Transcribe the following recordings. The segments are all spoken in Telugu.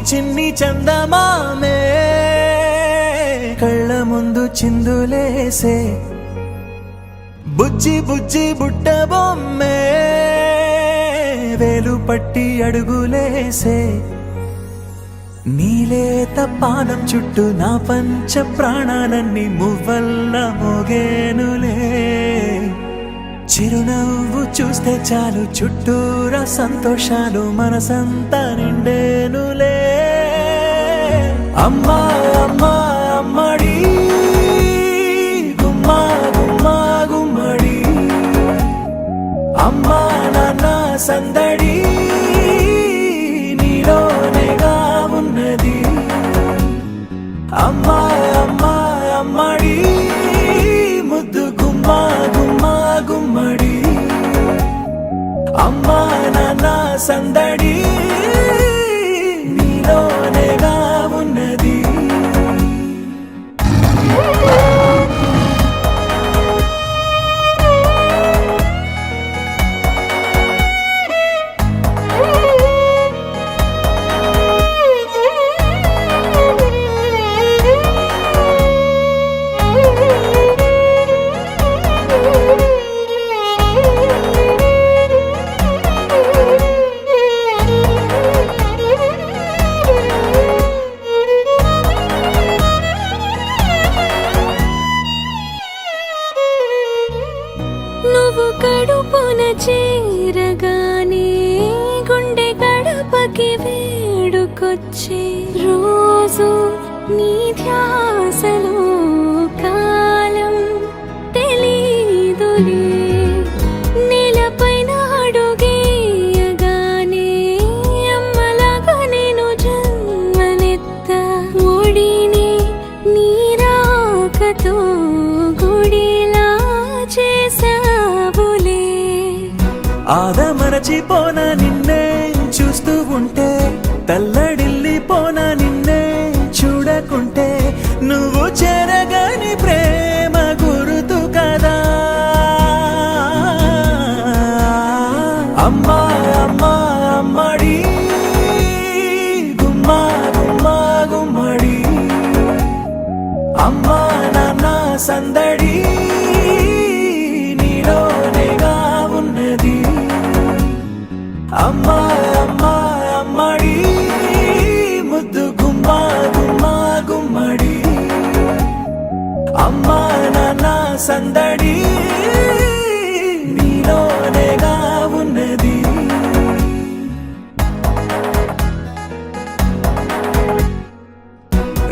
చిన్ని చందమామే కళ్ళ ముందు చిందులేసే బుజ్జి బుజ్జి బుట్ట బొమ్మే వేలు పట్టి అడుగులేసే నీలేత పాదం చుట్టూ నా పంచ ప్రాణాలన్నీ మువ్వల్ల మోగేనులే చిరునవ్వు చూస్తే చాలు చుట్టూరా సంతోషాలు మనసంతా నిండేనులే అమ్మా అమ్మా అమ్మడి గుమ్మా గుమ్మా గుమ్మడి అమ్మా నాన్న సందడి నీలోనేగా ఉన్నది అమ్మా అమ్మా అమ్మడి ముద్దు గుమ్మా గుమ్మా గుమ్మడి అమ్మా నాన్న సందడి నీలోనేగా ఉన్నది నువ్వు కడుపున చేరగానే గుండె గడపకి వేడుకొచ్చే రోజు నీ ధ్యాసలో కాలం తెలీదులే నేలపైన అడుగేయగానే అమ్మలాగా నేను జన్మనెత్త ఒడిని నీ రాకతో గుడిలా చేసావులే ఆదమరచిపోన నిన్నే చూస్తూ ఉంటే తల్లడిల్లిపోన నిన్నే చూడకుంటే నువ్వు చెరగని ప్రేమ గురుతు కదా అమ్మా అమ్మా అమ్మడి గుమ్మా గుమ్మా గుమ్మడి అమ్మా నాన్న సందడి నీలోనేగా ఉన్నది అమ్మా అమ్మా అమ్మడి ముద్దు గుమ్మా గుమ్మా గుమ్మడి అమ్మా నాన్న సందడి నీలోనేగా ఉన్నది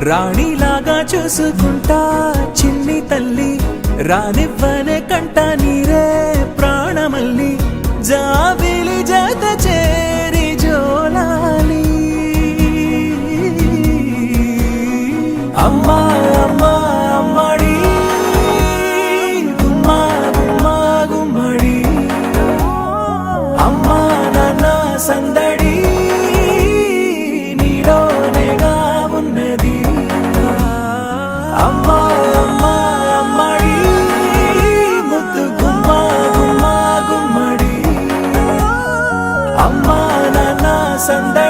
రాణిలాగా చూసుకుంటా చిన్ని తల్లి రానివ్వనే కంట నీరే ప్రాణమల్లి జాబిలి జత చేరి జోలాలి అమ్మా అమ్మా అమ్మడి గుమ్మా గుమ్మా గుమ్మడి అమ్మా నాన్న సందడి నీలోనేగా ఉన్నది అమ్మా అమ్మా అమ్మడి ముద్దు గుమ్మా గుమ్మా గుమ్మడి అమ్మా నాన్న సందడి